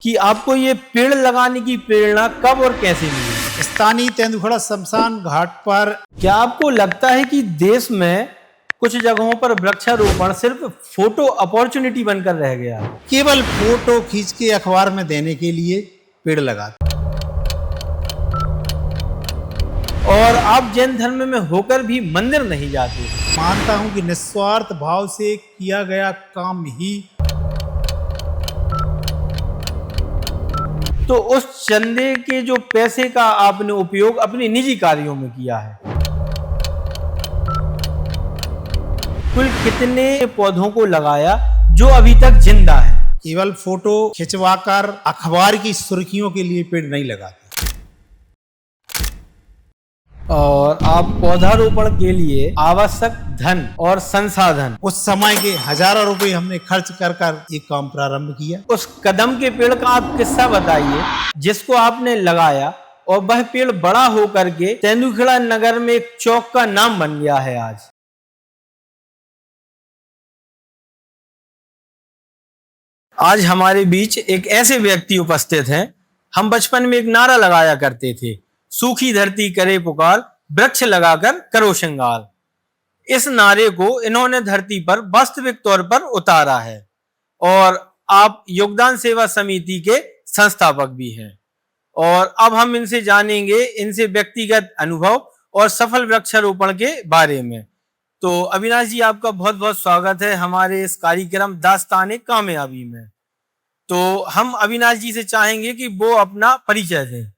कि आपको ये पेड़ लगाने की प्रेरणा कब और कैसे मिली? स्थानीय तेंदुखड़ा शमशान घाट पर क्या आपको लगता है कि देश में कुछ जगहों पर वृक्षारोपण सिर्फ फोटो अपॉर्चुनिटी बनकर रह गया है? केवल फोटो खींच के अखबार में देने के लिए पेड़ लगाते। और आप जैन धर्म में होकर भी मंदिर नहीं जाते? मानता हूं कि निस्वार्थ भाव से किया गया काम ही तो उस चंदे के जो पैसे का आपने उपयोग अपने निजी कार्यों में किया है। कुल कितने पौधों को लगाया जो अभी तक जिंदा है? केवल फोटो खिंचवाकर अखबार की सुर्खियों के लिए पेड़ नहीं लगाते। और आप पौधारोपण के लिए आवश्यक धन और संसाधन, उस समय के हजारों रुपए हमने खर्च कर ये काम प्रारंभ किया। उस कदम के पेड़ का आप किस्सा बताइए जिसको आपने लगाया और वह पेड़ बड़ा होकर के तेंदुखेड़ा नगर में एक चौक का नाम बन गया है आज। आज हमारे बीच एक ऐसे व्यक्ति उपस्थित हैं। हम बचपन में एक नारा लगाया करते थे, सूखी धरती करे पुकार, वृक्ष लगाकर करो श्रृंगार। इस नारे को इन्होंने धरती पर वास्तविक तौर पर उतारा है और आप योगदान सेवा समिति के संस्थापक भी हैं। और अब हम इनसे जानेंगे इनसे व्यक्तिगत अनुभव और सफल वृक्षारोपण के बारे में। तो अविनाश जी, आपका बहुत बहुत स्वागत है हमारे इस कार्यक्रम दास्ताने कामयाबी में। तो हम अविनाश जी से चाहेंगे कि वो अपना परिचय दें।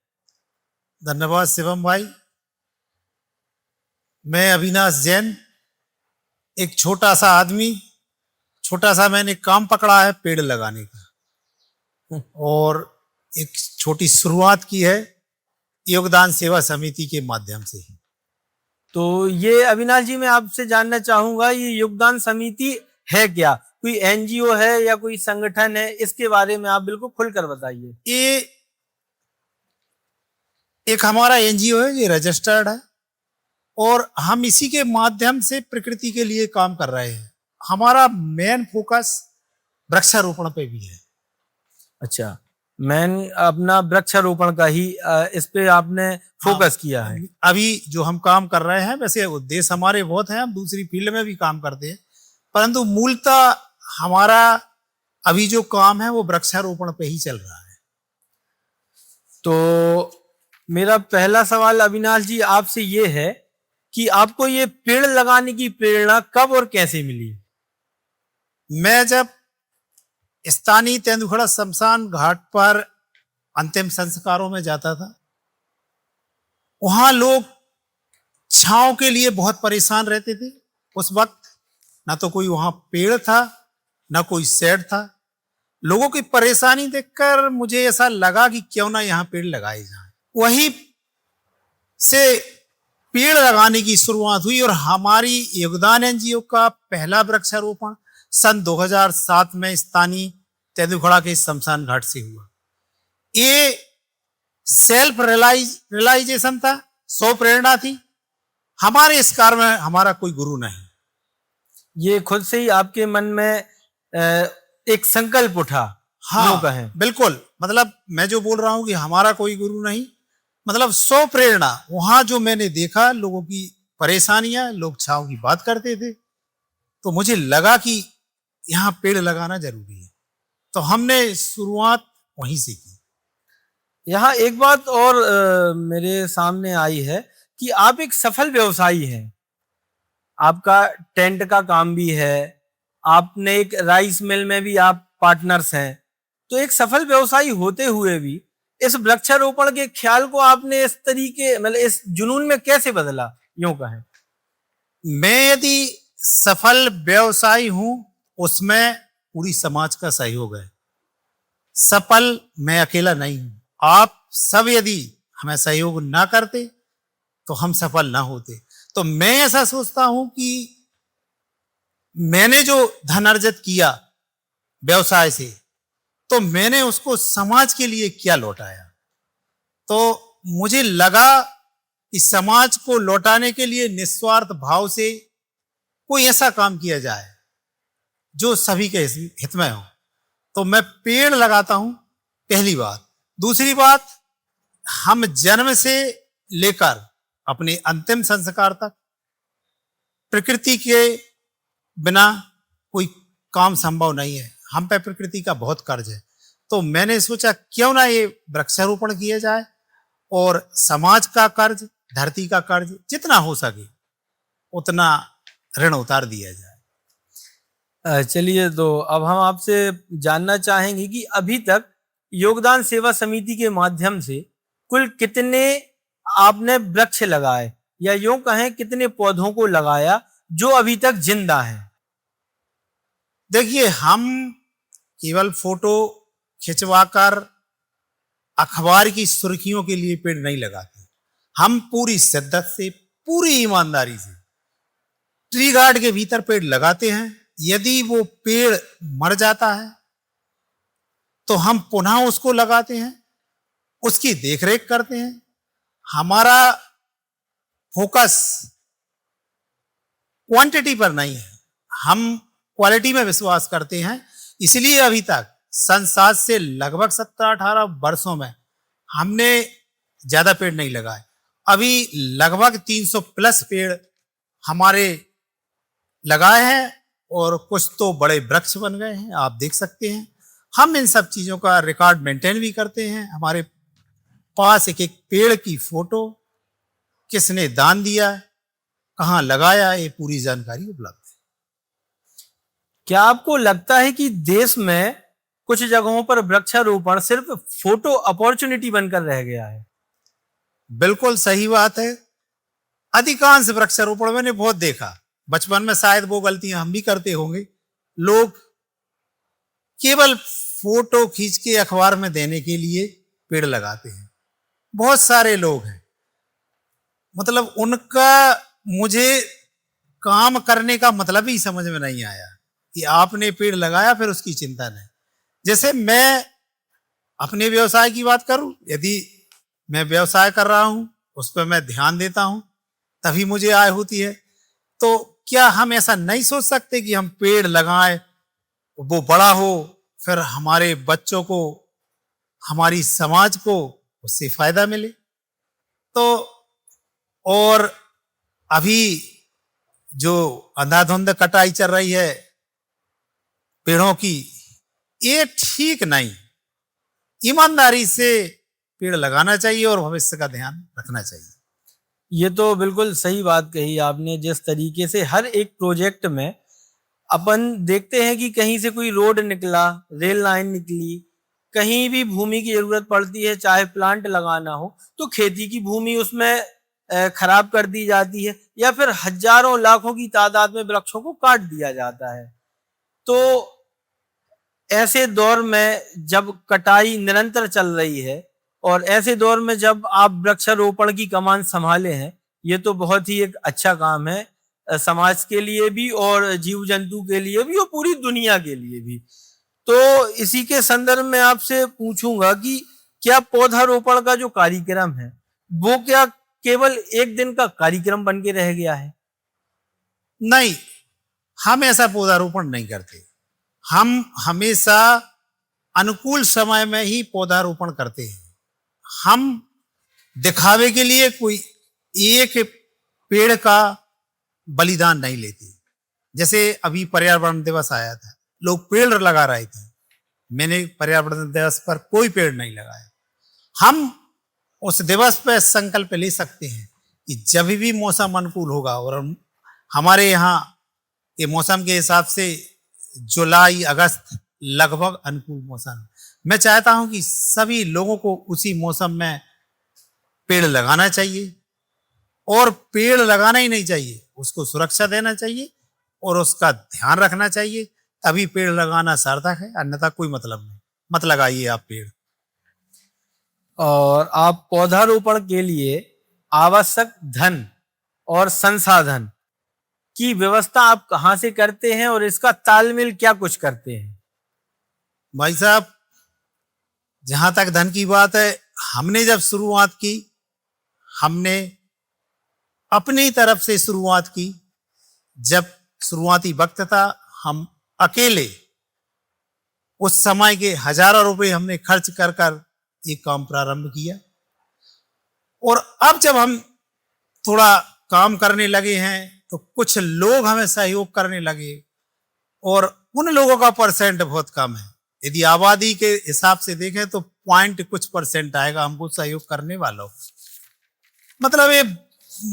धन्यवाद शिवम भाई। मैं अविनाश जैन, एक छोटा सा आदमी, छोटा सा मैंने काम पकड़ा है पेड़ लगाने का और एक छोटी शुरुआत की है योगदान सेवा समिति के माध्यम से। तो ये अविनाश जी, मैं आपसे जानना चाहूंगा, ये योगदान समिति है क्या? कोई एनजीओ है या कोई संगठन है? इसके बारे में आप बिल्कुल खुलकर बताइए। ये एक हमारा एनजीओ है, ये रजिस्टर्ड है और हम इसी के माध्यम से प्रकृति के लिए काम कर रहे हैं। हमारा मेन फोकस वृक्षारोपण पे भी है। अच्छा, मैन अपना वृक्षारोपण का ही इस पे आपने फोकस किया है। अभी जो हम काम कर रहे हैं, वैसे उद्देश्य हमारे बहुत हैं, हम दूसरी फील्ड में भी काम करते हैं, परंतु मूलतः हमारा अभी जो काम है वो वृक्षारोपण पे ही चल रहा है। तो मेरा पहला सवाल अविनाश जी आपसे ये है कि आपको ये पेड़ लगाने की प्रेरणा कब और कैसे मिली? मैं जब स्थानीय तेंदुखड़ा शमशान घाट पर अंतिम संस्कारों में जाता था, वहां लोग छांव के लिए बहुत परेशान रहते थे। उस वक्त ना तो कोई वहां पेड़ था, ना कोई शेड था। लोगों की परेशानी देखकर मुझे ऐसा लगा कि क्यों ना यहाँ पेड़ लगाए जाएं। वहीं से पेड़ लगाने की शुरुआत हुई और हमारी योगदान एनजीओ का पहला वृक्षारोपण सन 2007 में स्थानीय तेंदुखड़ा के शमशान घाट से हुआ। ये सेल्फ रियलाइजेशन था, स्व प्रेरणा थी। हमारे इस कार्य में हमारा कोई गुरु नहीं। ये खुद से ही आपके मन में एक संकल्प उठा? हाँ, बिल्कुल। मतलब मैं जो बोल रहा हूं कि हमारा कोई गुरु नहीं, मतलब स्व प्रेरणा। वहां जो मैंने देखा लोगों की परेशानियां, लोग छांव की बात करते थे, तो मुझे लगा कि यहाँ पेड़ लगाना जरूरी है। तो हमने शुरुआत वहीं से की। यहाँ एक बात और मेरे सामने आई है कि आप एक सफल व्यवसायी हैं। आपका टेंट का काम भी है, आपने एक राइस मिल में भी आप पार्टनर्स हैं। तो एक सफल व्यवसायी होते हुए भी इस वृक्षारोपण के ख्याल को आपने इस तरीके, मतलब इस जुनून में कैसे बदला, यूं कहें? मैं यदि सफल व्यवसायी हूं, उसमें पूरी समाज का सहयोग है। सफल मैं अकेला नहीं हूं। आप सब यदि हमें सहयोग ना करते तो हम सफल ना होते। तो मैं ऐसा सोचता हूं कि मैंने जो धन अर्जित किया व्यवसाय से, तो मैंने उसको समाज के लिए क्या लौटाया। तो मुझे लगा कि समाज को लौटाने के लिए निस्वार्थ भाव से कोई ऐसा काम किया जाए जो सभी के हित में हो। तो मैं पेड़ लगाता हूं, पहली बात। दूसरी बात, हम जन्म से लेकर अपने अंतिम संस्कार तक प्रकृति के बिना कोई काम संभव नहीं है। हम पे प्रकृति का बहुत कर्ज है। तो मैंने सोचा क्यों ना ये वृक्षारोपण किया जाए और समाज का कर्ज, धरती का कर्ज जितना हो सके उतना ऋण उतार दिया जाए। चलिए, तो अब हम आपसे जानना चाहेंगे कि अभी तक योगदान सेवा समिति के माध्यम से कुल कितने आपने वृक्ष लगाए, या यूं कहें कितने पौधों को लगाया जो अभी तक जिंदा हैं? देखिए, हम केवल फोटो खिंचवाकर अखबार की सुर्खियों के लिए पेड़ नहीं लगाते। हम पूरी शिद्दत से, पूरी ईमानदारी से ट्री गार्ड के भीतर पेड़ लगाते हैं। यदि वो पेड़ मर जाता है तो हम पुनः उसको लगाते हैं, उसकी देखरेख करते हैं। हमारा फोकस क्वांटिटी पर नहीं है, हम क्वालिटी में विश्वास करते हैं। इसलिए अभी तक संसार से लगभग 17-18 वर्षों में हमने ज्यादा पेड़ नहीं लगाए। अभी लगभग 300 प्लस पेड़ हमारे लगाए हैं और कुछ तो बड़े वृक्ष बन गए हैं, आप देख सकते हैं। हम इन सब चीजों का रिकॉर्ड मेंटेन भी करते हैं। हमारे पास एक एक पेड़ की फोटो, किसने दान दिया, कहाँ लगाया, ये पूरी जानकारी उपलब्ध है। क्या आपको लगता है कि देश में कुछ जगहों पर वृक्षारोपण सिर्फ फोटो अपॉर्चुनिटी बनकर रह गया है? बिल्कुल सही बात है। अधिकांश वृक्षारोपण मैंने बहुत देखा, बचपन में शायद वो गलतियां हम भी करते होंगे। लोग केवल फोटो खींच के अखबार में देने के लिए पेड़ लगाते हैं। बहुत सारे लोग हैं, मतलब उनका मुझे काम करने का मतलब ही समझ में नहीं आया कि आपने पेड़ लगाया फिर उसकी चिंता नहीं। जैसे मैं अपने व्यवसाय की बात करूं, यदि मैं व्यवसाय कर रहा हूं, उस पर मैं ध्यान देता हूं, तभी मुझे आय होती है। तो क्या हम ऐसा नहीं सोच सकते कि हम पेड़ लगाएं, वो बड़ा हो, फिर हमारे बच्चों को, हमारी समाज को उससे फायदा मिले? तो और अभी जो अंधाधुंध कटाई चल रही है पेड़ों की, ये ठीक नहीं। ईमानदारी से पेड़ लगाना चाहिए और भविष्य का ध्यान रखना चाहिए। ये तो बिल्कुल सही बात कही आपने। जिस तरीके से हर एक प्रोजेक्ट में अपन देखते हैं कि कहीं से कोई रोड निकला, रेल लाइन निकली, कहीं भी भूमि की जरूरत पड़ती है, चाहे प्लांट लगाना हो, तो खेती की भूमि उसमें खराब कर दी जाती है, या फिर हजारों लाखों की तादाद में वृक्षों को काट दिया जाता है। तो ऐसे दौर में जब कटाई निरंतर चल रही है, और ऐसे दौर में जब आप वृक्षारोपण की कमान संभाले हैं, ये तो बहुत ही एक अच्छा काम है, समाज के लिए भी और जीव जंतु के लिए भी और पूरी दुनिया के लिए भी। तो इसी के संदर्भ में आपसे पूछूंगा कि क्या पौधारोपण का जो कार्यक्रम है वो क्या केवल एक दिन का कार्यक्रम बन के रह गया है? नहीं, हम ऐसा पौधारोपण नहीं करते। हम हमेशा अनुकूल समय में ही पौधारोपण करते हैं। हम दिखावे के लिए कोई एक पेड़ का बलिदान नहीं लेते। जैसे अभी पर्यावरण दिवस आया था, लोग पेड़ लगा रहे थे, मैंने पर्यावरण दिवस पर कोई पेड़ नहीं लगाया। हम उस दिवस पर संकल्प ले सकते हैं कि जब भी मौसम अनुकूल होगा, और हमारे यहाँ के मौसम के हिसाब से जुलाई अगस्त लगभग अनुकूल मौसम। मैं चाहता हूं कि सभी लोगों को उसी मौसम में पेड़ लगाना चाहिए, और पेड़ लगाना ही नहीं चाहिए, उसको सुरक्षा देना चाहिए और उसका ध्यान रखना चाहिए, तभी पेड़ लगाना सार्थक है, अन्यथा कोई मतलब नहीं। मत लगाइए आप पेड़। और आप पौधारोपण के लिए आवश्यक धन और संसाधन की व्यवस्था आप कहां से करते हैं, और इसका तालमेल क्या कुछ करते हैं? भाई साहब, जहां तक धन की बात है, हमने जब शुरुआत की, हमने अपनी तरफ से शुरुआत की। जब शुरुआती वक्त था, हम अकेले उस समय के हजारों रुपए हमने खर्च कर कर ये काम प्रारंभ किया। और अब जब हम थोड़ा काम करने लगे हैं तो कुछ लोग हमें सहयोग करने लगे, और उन लोगों का परसेंट बहुत कम है। यदि आबादी के हिसाब से देखें तो पॉइंट कुछ परसेंट आएगा हमको सहयोग करने वालों। मतलब ये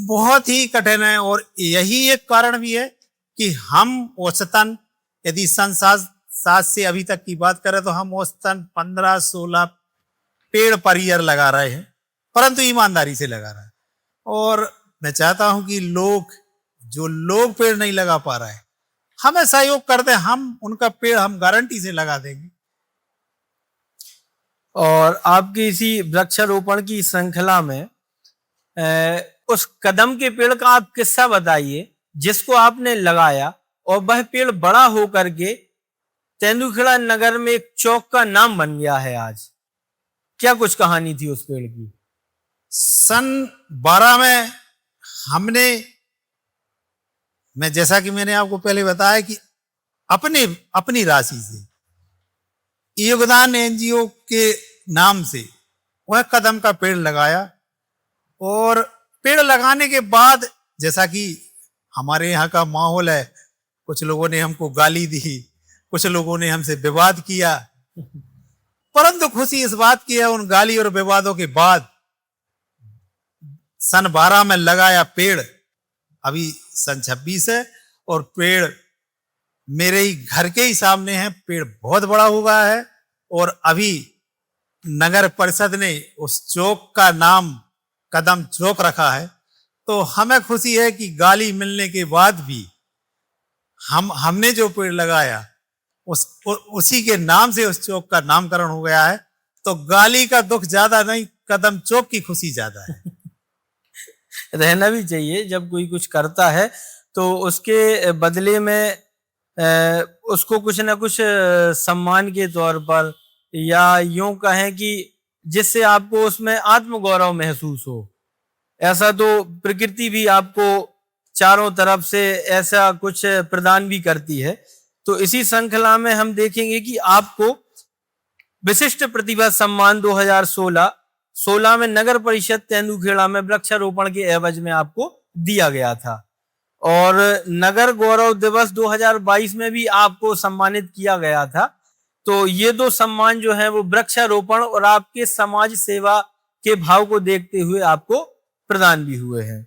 बहुत ही कठिन है, और यही एक कारण भी है कि हम औसतन यदि सन 7 से अभी तक की बात करें तो हम औसतन 15-16 पेड़ पर ईयर लगा रहे हैं, परंतु ईमानदारी से लगा रहे हैं। और मैं चाहता हूं कि जो लोग पेड़ नहीं लगा पा रहे हैं हमें सहयोग करते, हम उनका पेड़ हम गारंटी से लगा देंगे। और आपकी इसी वृक्षारोपण की श्रृंखला में उस कदम के पेड़ का आप किस्सा बताइए जिसको आपने लगाया और वह पेड़ बड़ा होकर के तेंदुखेड़ा नगर में एक चौक का नाम बन गया है आज। क्या कुछ कहानी थी उस पेड़ की? सन 12 में मैं जैसा कि मैंने आपको पहले बताया कि अपनी राशि से योगदान एनजीओ के नाम से वह कदम का पेड़ लगाया। और पेड़ लगाने के बाद जैसा कि हमारे यहाँ का माहौल है, कुछ लोगों ने हमको गाली दी, कुछ लोगों ने हमसे विवाद किया, परंतु खुशी इस बात की है उन गाली और विवादों के बाद सन 12 में लगाया पेड़ अभी सन 26 है, और पेड़ मेरे ही घर के ही सामने है। पेड़ बहुत बड़ा हुआ है, और अभी नगर परिषद ने उस चौक का नाम कदम चौक रखा है। तो हमें खुशी है कि गाली मिलने के बाद भी हमने जो पेड़ लगाया उसी के नाम से उस चौक का नामकरण हो गया है। तो गाली का दुख ज्यादा नहीं, कदम चौक की खुशी ज्यादा है। रहना भी चाहिए, जब कोई कुछ करता है तो उसके बदले में उसको कुछ ना कुछ सम्मान के तौर पर, या यूं कहें कि जिससे आपको उसमें आत्मगौरव महसूस हो, ऐसा तो प्रकृति भी आपको चारों तरफ से ऐसा कुछ प्रदान भी करती है। तो इसी श्रृंखला में हम देखेंगे कि आपको विशिष्ट प्रतिभा सम्मान 2016 में नगर परिषद तेंदुखेड़ा में वृक्षारोपण के एवज में आपको दिया गया था, और नगर गौरव दिवस 2022 में भी आपको सम्मानित किया गया था। तो ये दो सम्मान जो है वो वृक्षारोपण और आपके समाज सेवा के भाव को देखते हुए आपको प्रदान भी हुए हैं।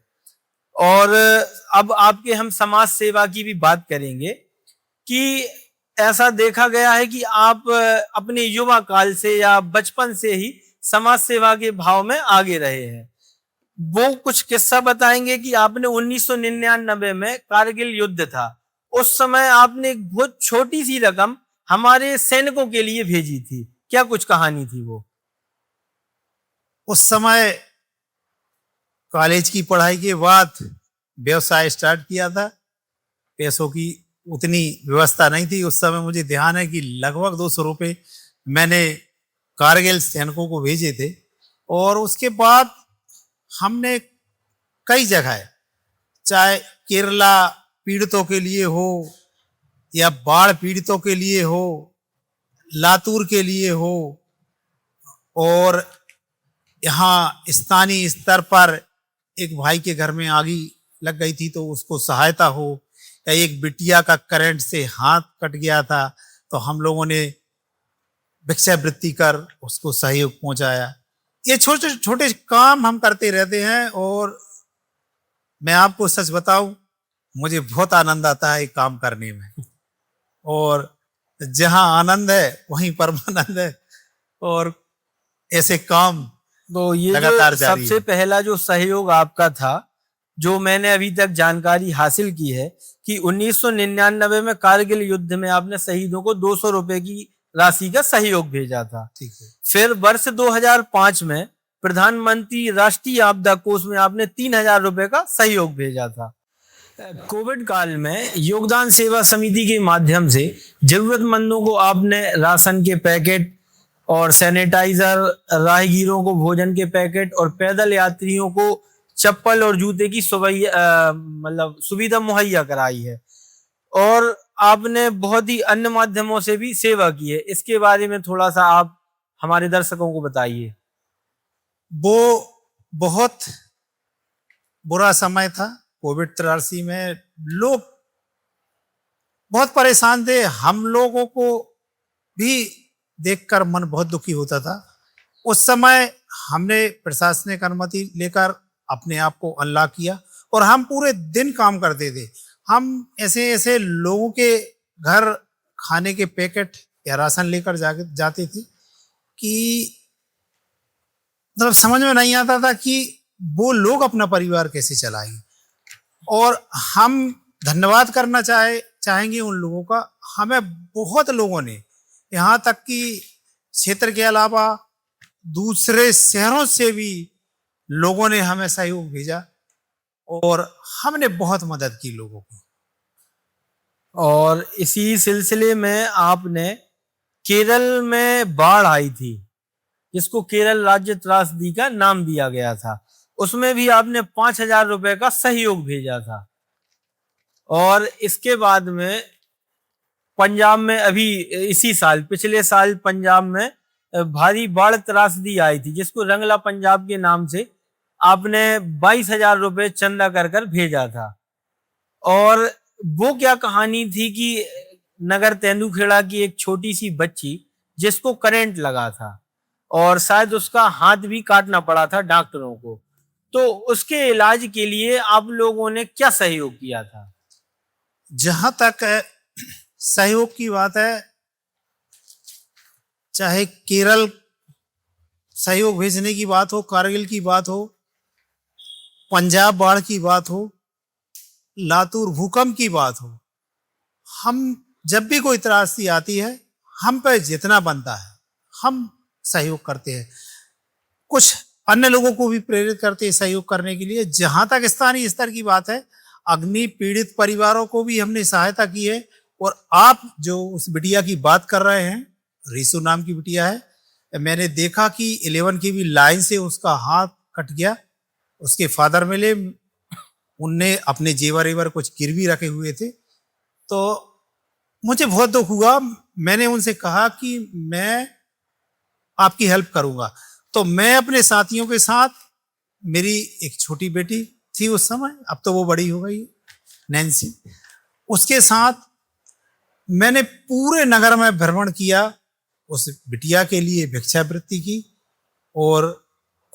और अब आपके हम समाज सेवा की भी बात करेंगे कि ऐसा देखा गया है कि आप अपने युवा काल से या बचपन से ही समाज सेवा के भाव में आगे रहे हैं। वो कुछ किस्सा बताएंगे कि आपने 1999 में कारगिल युद्ध था, उस समय आपने एक बहुत छोटी सी रकम हमारे सैनिकों के लिए भेजी थी। क्या कुछ कहानी थी वो? उस समय कॉलेज की पढ़ाई के बाद व्यवसाय स्टार्ट किया था। पैसों की उतनी व्यवस्था नहीं थी उस समय। मुझे ध्यान है कि लगभग 200 रुपये मैंने कारगिल सैनिकों को भेजे थे। और उसके बाद हमने कई जगह, चाहे केरला पीड़ितों के लिए हो या बाढ़ पीड़ितों के लिए हो, लातूर के लिए हो, और यहाँ स्थानीय स्तर पर एक भाई के घर में आग लग गई थी तो उसको सहायता हो, या एक बिटिया का करंट से हाथ कट गया था तो हम लोगों ने भिक्षावृत्ति कर उसको सहयोग पहुंचाया। ये छोटे छोटे काम हम करते रहते हैं, और मैं आपको सच बताऊं मुझे बहुत आनंद आता है काम करने में, और जहां आनंद है वहीं परमानंद है, और ऐसे काम तो ये लगातार जो जारी सबसे है। पहला जो सहयोग आपका था, जो मैंने अभी तक जानकारी हासिल की है कि 1999 में कारगिल युद्ध में आपने शहीदों को 200 रुपए की राशि का सहयोग भेजा था। ठीक है। फिर वर्ष 2005 में प्रधानमंत्री राष्ट्रीय आपदा कोष में आपने 3000 रुपए का सहयोग भेजा था। कोविड काल में योगदान सेवा समिति के माध्यम से जरूरतमंदों को आपने राशन के पैकेट और सैनिटाइजर, राहगीरों को भोजन के पैकेट और पैदल यात्रियों को चप्पल और जूते की सुविधा मुहैया कराई है। और आपने बहुत ही अन्य माध्यमों से भी सेवा की है, इसके बारे में थोड़ा सा आप हमारे दर्शकों को बताइए। वो बहुत बुरा समय था, कोविड-83 में लोग बहुत परेशान थे। हम लोगों को भी देखकर मन बहुत दुखी होता था। उस समय हमने प्रशासनिक अनुमति लेकर अपने आप को अनलॉक किया और हम पूरे दिन काम करते थे। हम ऐसे-ऐसे लोगों के घर खाने के पैकेट या राशन लेकर जाते थे कि मतलब समझ में नहीं आता था कि वो लोग अपना परिवार कैसे चलाएंगे। और हम धन्यवाद करना चाहेंगे उन लोगों का। हमें बहुत लोगों ने, यहाँ तक कि क्षेत्र के अलावा दूसरे शहरों से भी लोगों ने हमें सहयोग भेजा और हमने बहुत मदद की लोगों की। और इसी सिलसिले में आपने केरल में बाढ़ आई थी, जिसको केरल राज्य त्रासदी का नाम दिया गया था, उसमें भी आपने 5,000 रुपए का सहयोग भेजा था। और इसके बाद में पंजाब में अभी इसी साल, पिछले साल पंजाब में भारी बाढ़ त्रासदी आई थी, जिसको रंगला पंजाब के नाम से आपने 22,000 रुपए चंदा कर कर भेजा था। और वो क्या कहानी थी कि नगर तेंदुखेड़ा की एक छोटी सी बच्ची, जिसको करंट लगा था और शायद उसका हाथ भी काटना पड़ा था डॉक्टरों को, तो उसके इलाज के लिए आप लोगों ने क्या सहयोग किया था? जहां तक सहयोग की बात है, चाहे केरल सहयोग भेजने की बात हो, कारगिल की बात हो, पंजाब बाढ़ की बात हो, लातूर भूकंप की बात हो, हम जब भी कोई त्रासदी आती है, हम पे जितना बनता है हम सहयोग करते हैं। कुछ अन्य लोगों को भी प्रेरित करते हैं सहयोग करने के लिए। जहां तक स्थानीय स्तर की बात है, अग्नि पीड़ित परिवारों को भी हमने सहायता की है। और आप जो उस बिटिया की बात कर रहे हैं, रीसू नाम की बिटिया है, मैंने देखा कि 11 की भी लाइन से उसका हाथ कट गया। उसके फादर मिले, उनने अपने जेवर एवर कुछ गिरवी रखे हुए थे, तो मुझे बहुत दुख हुआ। मैंने उनसे कहा कि मैं आपकी हेल्प करूंगा। तो मैं अपने साथियों के साथ, मेरी एक छोटी बेटी थी उस समय, अब तो वो बड़ी हो गई, नैन्सी, उसके साथ मैंने पूरे नगर में भ्रमण किया, उस बिटिया के लिए भिक्षावृत्ति की। और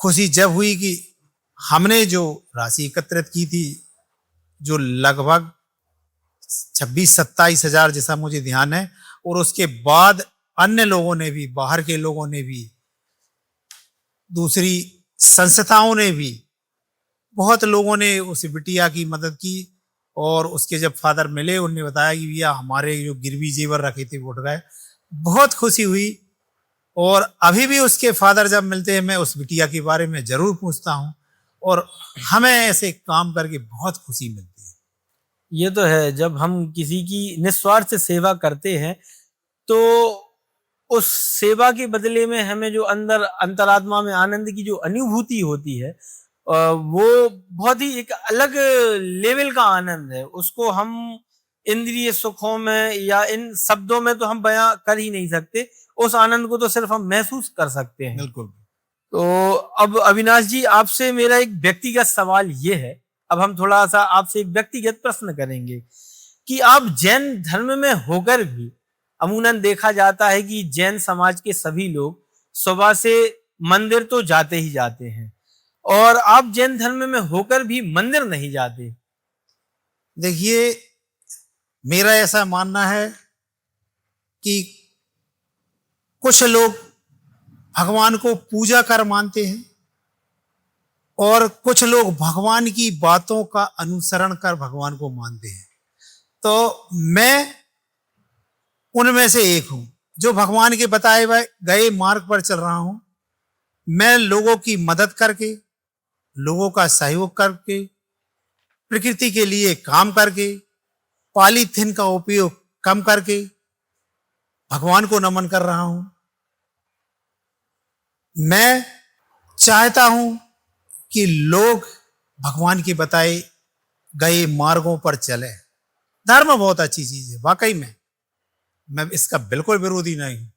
खुशी जब हुई कि हमने जो राशि एकत्रित की थी, जो लगभग 26-27 हजार जैसा मुझे ध्यान है, और उसके बाद अन्य लोगों ने भी, बाहर के लोगों ने भी, दूसरी संस्थाओं ने भी, बहुत लोगों ने उस बिटिया की मदद की। और उसके जब फादर मिले, उन्होंने बताया कि भैया हमारे जो गिरवी जेवर रखे थे वो उठ गए। बहुत खुशी हुई। और अभी भी उसके फादर जब मिलते हैं, मैं उस बिटिया के बारे में जरूर पूछता हूँ, और हमें ऐसे काम करके बहुत खुशी मिलती है। ये तो है, जब हम किसी की निस्वार्थ से सेवा करते हैं, तो उस सेवा के बदले में हमें जो अंदर अंतरात्मा में आनंद की जो अनुभूति होती है, वो बहुत ही एक अलग लेवल का आनंद है। उसको हम इंद्रिय सुखों में या इन शब्दों में तो हम बयां कर ही नहीं सकते। उस आनंद को तो सिर्फ हम महसूस कर सकते हैं। बिल्कुल। तो अब अविनाश जी, आपसे मेरा एक व्यक्तिगत सवाल ये है, अब हम थोड़ा सा आपसे एक व्यक्तिगत प्रश्न करेंगे कि आप जैन धर्म में होकर भी, अमूमन देखा जाता है कि जैन समाज के सभी लोग सुबह से मंदिर तो जाते ही जाते हैं, और आप जैन धर्म में होकर भी मंदिर नहीं जाते। देखिए, मेरा ऐसा मानना है कि कुछ लोग भगवान को पूजा कर मानते हैं, और कुछ लोग भगवान की बातों का अनुसरण कर भगवान को मानते हैं। तो मैं उनमें से एक हूं, जो भगवान के बताए गए मार्ग पर चल रहा हूं। मैं लोगों की मदद करके, लोगों का सहयोग करके, प्रकृति के लिए काम करके, पॉलीथीन का उपयोग कम करके भगवान को नमन कर रहा हूं। मैं चाहता हूं कि लोग भगवान के बताए गए मार्गों पर चलें। धर्म बहुत अच्छी चीज है वाकई में, मैं इसका बिल्कुल विरोधी नहीं हूं।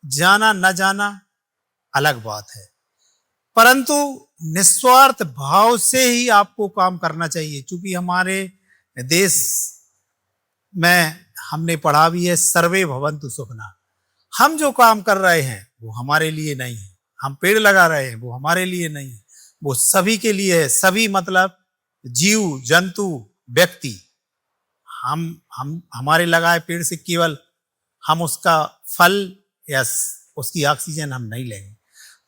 जाना न जाना अलग बात है, परंतु निस्वार्थ भाव से ही आपको काम करना चाहिए। क्योंकि हमारे देश में हमने पढ़ा भी है, सर्वे भवन्तु सुखिनः। हम जो काम कर रहे हैं वो हमारे लिए नहीं है, हम पेड़ लगा रहे हैं वो हमारे लिए नहीं है, वो सभी के लिए है। सभी मतलब जीव जंतु व्यक्ति, हम हमारे लगाए पेड़ से केवल हम उसका फल या उसकी ऑक्सीजन हम नहीं लेंगे।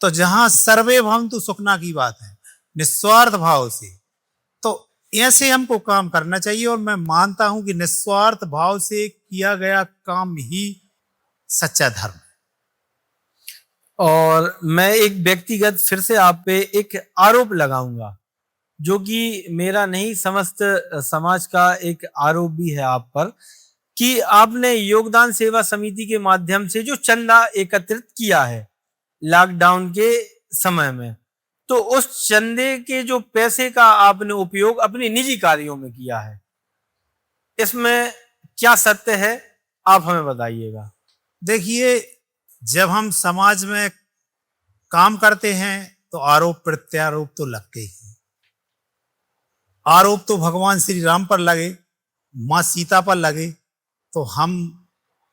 तो जहां सर्वे भवन्तु सुखिनः की बात है, निस्वार्थ भाव से, तो ऐसे हमको काम करना चाहिए। और मैं मानता हूं कि निस्वार्थ भाव से किया गया काम ही सच्चा धर्म है। और मैं एक व्यक्तिगत फिर से आप पे एक आरोप लगाऊंगा, जो कि मेरा नहीं समस्त समाज का एक आरोप भी है आप पर, कि आपने योगदान सेवा समिति के माध्यम से जो चंदा एकत्रित किया है लॉकडाउन के समय में, तो उस चंदे के जो पैसे का आपने उपयोग अपने निजी कार्यों में किया है, इसमें क्या सत्य है, आप हमें बताइएगा। देखिए, जब हम समाज में काम करते हैं तो आरोप प्रत्यारोप तो लगते ही हैं। आरोप तो भगवान श्री राम पर लगे, मां सीता पर लगे, तो हम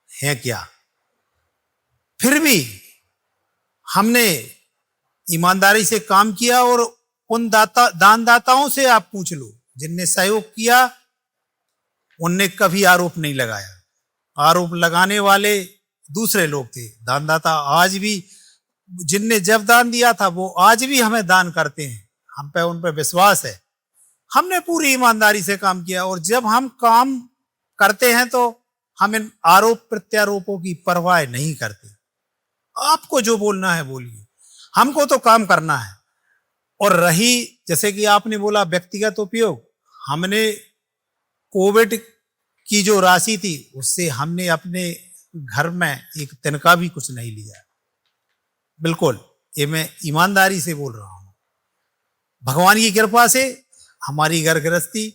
हैं क्या। फिर भी हमने ईमानदारी से काम किया। और उन दानदाताओं से आप पूछ लो जिनने सहयोग किया, उनने कभी आरोप नहीं लगाया। आरोप लगाने वाले दूसरे लोग थे। दानदाता आज भी, जिनने जब दान दिया था वो आज भी हमें दान करते हैं, हम पे उन पे विश्वास है। हमने पूरी ईमानदारी से काम किया। और जब हम काम करते हैं तो हम इन आरोप प्रत्यारोपों की परवाह नहीं करते। आपको जो बोलना है बोलिए, हमको तो काम करना है। और रही, जैसे कि आपने बोला, व्यक्तिगत उपयोग, हमने कोविड की जो राशि थी उससे हमने अपने घर में एक तिनका भी कुछ नहीं लिया। बिल्कुल, ये मैं ईमानदारी से बोल रहा हूं। भगवान की कृपा से हमारी घर गृहस्थी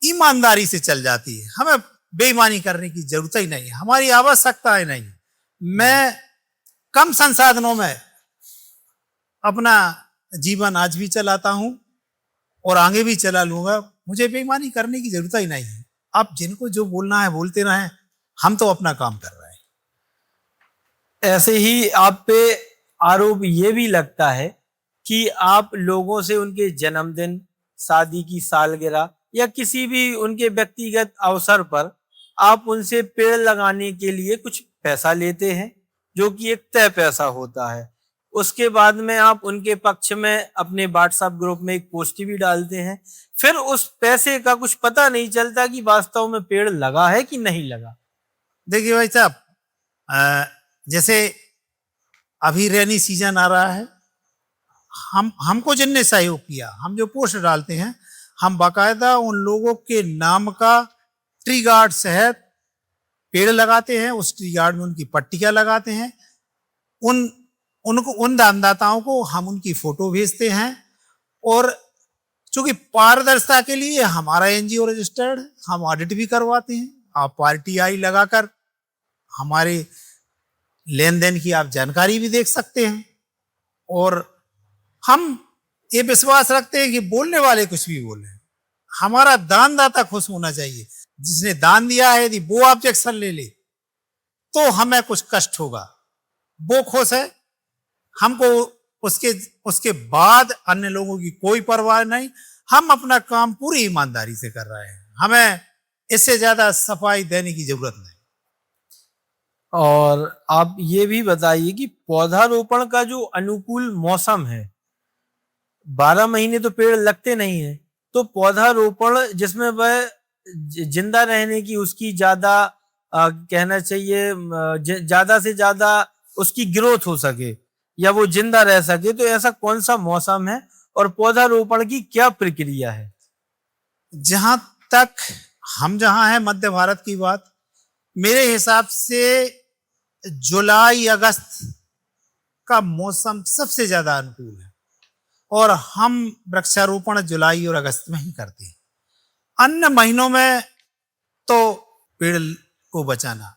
ईमानदारी से चल जाती है। हमें बेईमानी करने की जरूरत ही नहीं है, हमारी आवश्यकता ही नहीं। मैं कम संसाधनों में अपना जीवन आज भी चलाता हूं और आगे भी चला लूंगा। मुझे बेईमानी करने की जरूरत ही नहीं है। आप जिनको जो बोलना है बोलते रहें, हम तो अपना काम कर रहे हैं। ऐसे ही आप पे आरोप ये भी लगता है कि आप लोगों से उनके जन्मदिन, शादी की सालगिरह या किसी भी उनके व्यक्तिगत अवसर पर आप उनसे पेड़ लगाने के लिए कुछ पैसा लेते हैं, जो कि एक तय पैसा होता है। उसके बाद में आप उनके पक्ष में अपने व्हाट्सएप ग्रुप में एक पोस्ट भी डालते हैं। फिर उस पैसे का कुछ पता नहीं चलता कि वास्तव में पेड़ लगा है कि नहीं लगा। देखिए भाई साहब, जैसे अभी रेनी सीजन आ रहा है, हमको जिनने सहयोग किया, हम जो पोस्ट डालते हैं, हम बाकायदा उन लोगों के नाम का ट्री गार्ड सहित पेड़ लगाते हैं। उस ट्री गार्ड में उनकी पट्टियां लगाते हैं। उन दानदाताओं को हम उनकी फोटो भेजते हैं। और चूंकि पारदर्शिता के लिए हमारा एनजीओ रजिस्टर्ड, हम ऑडिट भी करवाते हैं। आप पार्टी आई लगाकर हमारे लेन देन की आप जानकारी भी देख सकते हैं। और हम ये विश्वास रखते हैं कि बोलने वाले कुछ भी बोले, हमारा दानदाता खुश होना चाहिए। जिसने दान दिया है यदि वो ऑब्जेक्शन ले ले तो हमें कुछ कष्ट होगा। वो खुश है, हमको उसके बाद अन्य लोगों की कोई परवाह नहीं। हम अपना काम पूरी ईमानदारी से कर रहे हैं, हमें इससे ज्यादा सफाई देने की जरूरत नहीं। और आप ये भी बताइए कि पौधारोपण का जो अनुकूल मौसम है, 12 महीने तो पेड़ लगते नहीं है, तो पौधारोपण जिसमें वह जिंदा रहने की उसकी ज्यादा कहना चाहिए, ज्यादा से ज्यादा उसकी ग्रोथ हो सके या वो जिंदा रह सके, तो ऐसा कौन सा मौसम है और पौधारोपण की क्या प्रक्रिया है? जहां तक हम जहां हैं मध्य भारत की बात, मेरे हिसाब से जुलाई अगस्त का मौसम सबसे ज्यादा अनुकूल है। और हम वृक्षारोपण जुलाई और अगस्त में ही करते हैं। अन्य महीनों में तो पेड़ को बचाना।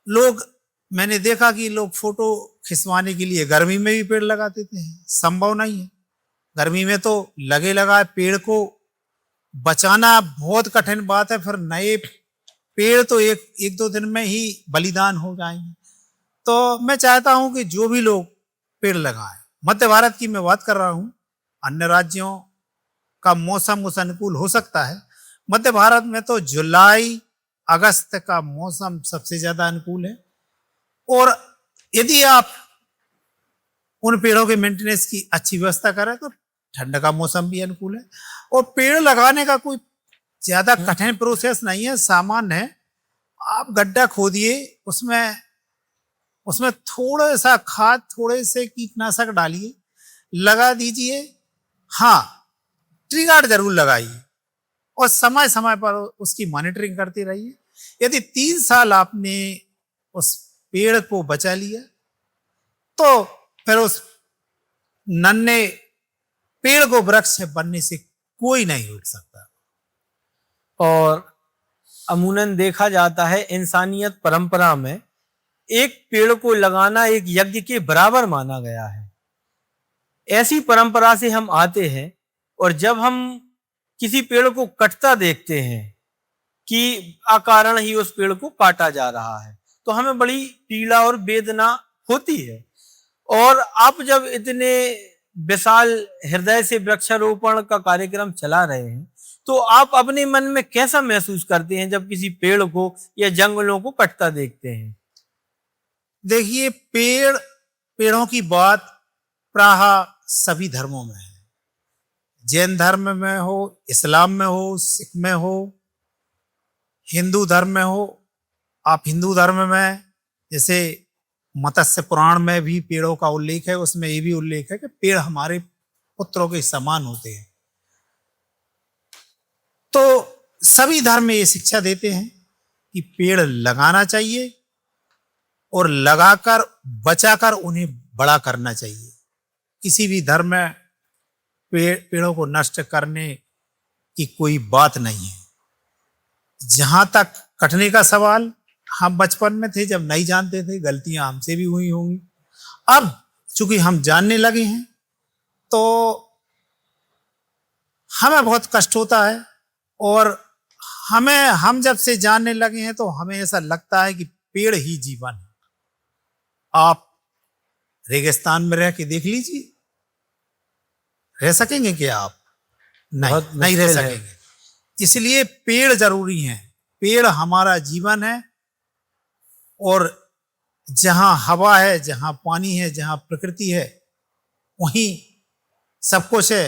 लोग, मैंने देखा कि लोग फोटो खिंचवाने के लिए गर्मी में भी पेड़ लगा देते हैं। संभव नहीं है। गर्मी में तो लगे लगाए पेड़ को बचाना बहुत कठिन बात है। फिर नए पेड़ तो एक दो दिन में ही बलिदान हो जाएंगे। तो मैं चाहता हूं कि जो भी लोग पेड़ लगाएं, मध्य भारत की मैं बात कर रहा हूं, अन्य राज्यों का मौसम उस अनुकूल हो सकता है। मध्य भारत में तो जुलाई अगस्त का मौसम सबसे ज्यादा अनुकूल है। और यदि आप उन पेड़ों के मेंटेनेंस की अच्छी व्यवस्था करें तो ठंड का मौसम भी अनुकूल है। और पेड़ लगाने का कोई ज्यादा कठिन प्रोसेस नहीं है, सामान्य है। आप गड्ढा खोदिए, उसमें उसमें थोड़ा सा खाद, थोड़े से कीटनाशक डालिए, लगा दीजिए। हाँ, ट्री गार्ड जरूर लगाइए और समय समय पर उसकी मॉनिटरिंग करते रहिए। यदि 3 साल आपने उस पेड़ को बचा लिया तो फिर उस नन्हे पेड़ को वृक्ष बनने से कोई नहीं रोक सकता। और अमूमन देखा जाता है इंसानियत परंपरा में एक पेड़ को लगाना एक यज्ञ के बराबर माना गया है। ऐसी परंपरा से हम आते हैं और जब हम किसी पेड़ को कटता देखते हैं कि अकारण ही उस पेड़ को काटा जा रहा है तो हमें बड़ी पीड़ा और वेदना होती है। और आप जब इतने विशाल हृदय से वृक्षारोपण का कार्यक्रम चला रहे हैं तो आप अपने मन में कैसा महसूस करते हैं जब किसी पेड़ को या जंगलों को कटता देखते हैं? देखिए, पेड़ों की बात प्राय सभी धर्मों में है। जैन धर्म में हो, इस्लाम में हो, सिख में हो, हिंदू धर्म में हो। आप हिंदू धर्म में जैसे मत्स्य पुराण में भी पेड़ों का उल्लेख है, उसमें ये भी उल्लेख है कि पेड़ हमारे पुत्रों के समान होते हैं। तो सभी धर्म में ये शिक्षा देते हैं कि पेड़ लगाना चाहिए और लगाकर बचाकर उन्हें बड़ा करना चाहिए। किसी भी धर्म में पेड़ों को नष्ट करने की कोई बात नहीं है। जहां तक कटने का सवाल, हम बचपन में थे जब नहीं जानते थे, गलतियां हमसे भी हुई होंगी। अब चूंकि हम जानने लगे हैं तो हमें बहुत कष्ट होता है। और हम जब से जानने लगे हैं तो हमें ऐसा लगता है कि पेड़ ही जीवन है। आप रेगिस्तान में रह के देख लीजिए, रह सकेंगे क्या आप? नहीं रह सकेंगे। इसलिए पेड़ जरूरी हैं। पेड़ हमारा जीवन है। और जहां हवा है, जहां पानी है, जहां प्रकृति है, वहीं सब कुछ है।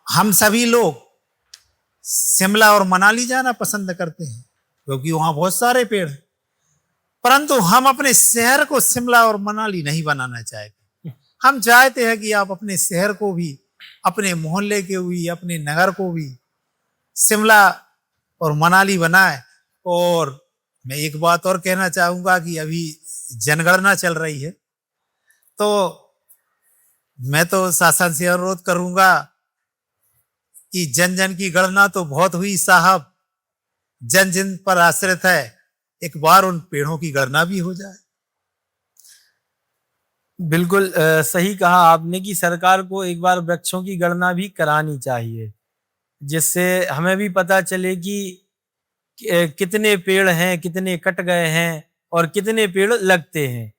हम सभी लोग शिमला और मनाली जाना पसंद करते हैं क्योंकि वहां बहुत सारे पेड़ हैं। परंतु हम अपने शहर को शिमला और मनाली नहीं बनाना चाहते। हम चाहते हैं कि आप अपने शहर को भी, अपने मोहल्ले के भी, अपने नगर को भी शिमला और मनाली बनाए। और मैं एक बात और कहना चाहूंगा कि अभी जनगणना चल रही है तो मैं तो शासन से अनुरोध करूंगा कि जन जन की गणना तो बहुत हुई साहब, जन जन पर आश्रित है। एक बार उन पेड़ों की गणना भी हो जाए। बिल्कुल सही कहा आपने कि सरकार को एक बार वृक्षों की गणना भी करानी चाहिए, जिससे हमें भी पता चले कि कितने पेड़ हैं, कितने कट गए हैं और कितने पेड़ लगते हैं।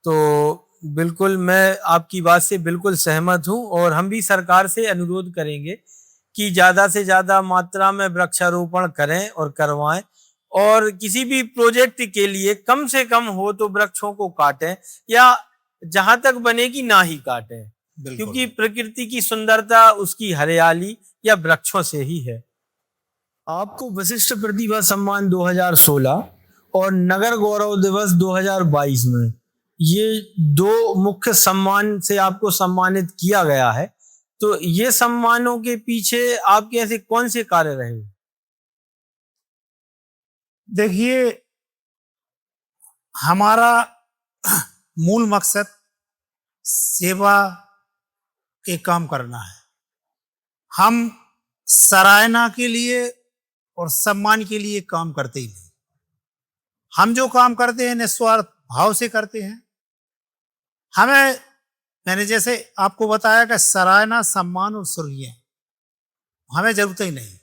तो बिल्कुल मैं आपकी बात से बिल्कुल सहमत हूं और हम भी सरकार से अनुरोध करेंगे कि ज्यादा से ज्यादा मात्रा में वृक्षारोपण करें और करवाएं। और किसी भी प्रोजेक्ट के लिए कम से कम हो तो वृक्षों को काटें या जहां तक बने कि ना ही काटें, क्योंकि प्रकृति की सुंदरता उसकी हरियाली या वृक्षों से ही है। आपको वशिष्ठ प्रतिभा सम्मान 2016 और नगर गौरव दिवस 2022 में ये 2 मुख्य सम्मान से आपको सम्मानित किया गया है। तो ये सम्मानों के पीछे आपके ऐसे कौन से कार्य रहे? देखिए, हमारा मूल मकसद सेवा के काम करना है। हम सराहना के लिए और सम्मान के लिए काम करते ही नहीं। हम जो काम करते हैं निस्वार्थ भाव से करते हैं। हमें, मैंने जैसे आपको बताया कि सराहना, सम्मान और सुर्खियां हमें जरूरत ही नहीं।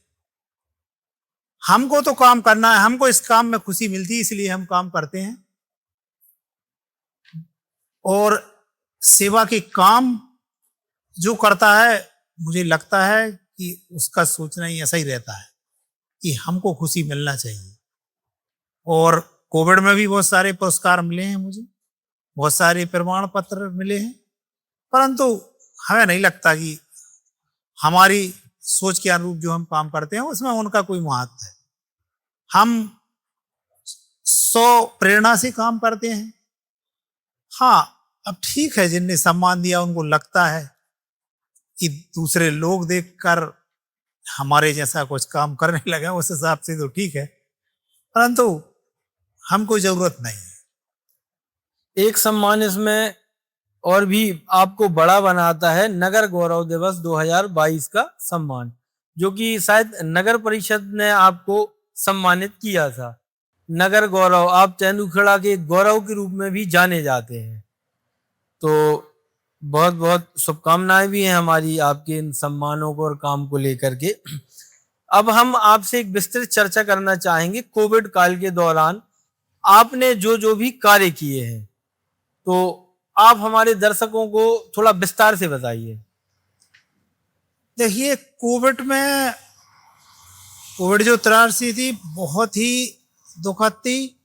हमको तो काम करना है, हमको इस काम में खुशी मिलती है, इसलिए हम काम करते हैं। और सेवा के काम जो करता है, मुझे लगता है कि उसका सोचना ही ऐसा ही रहता है कि हमको खुशी मिलना चाहिए। और कोविड में भी बहुत सारे पुरस्कार मिले हैं मुझे, बहुत सारे प्रमाण पत्र मिले हैं, परंतु हमें नहीं लगता कि हमारी सोच के अनुरूप जो हम काम करते हैं उसमें उनका कोई महत्व है। हम 100 प्रेरणा से काम करते हैं। हाँ, अब ठीक है, जिनने सम्मान दिया उनको लगता है कि दूसरे लोग देखकर हमारे जैसा कुछ काम करने लगे, उस हिसाब से तो ठीक है, परंतु हमको जरूरत नहीं है। एक सम्मान इसमें और भी आपको बड़ा बनाता है, नगर गौरव दिवस 2022 का सम्मान, जो कि शायद नगर परिषद ने आपको सम्मानित किया था। नगर गौरव, आप तेंदुखेड़ा के गौरव के रूप में भी जाने जाते हैं। तो बहुत बहुत शुभकामनाएं भी हैं हमारी आपके इन सम्मानों को और काम को लेकर के। अब हम आपसे एक विस्तृत चर्चा करना चाहेंगे कोविड काल के दौरान आपने जो जो भी कार्य किए हैं, तो आप हमारे दर्शकों को थोड़ा विस्तार से बताइए। देखिए, कोविड जो त्रासदी थी बहुत ही दुखद थी,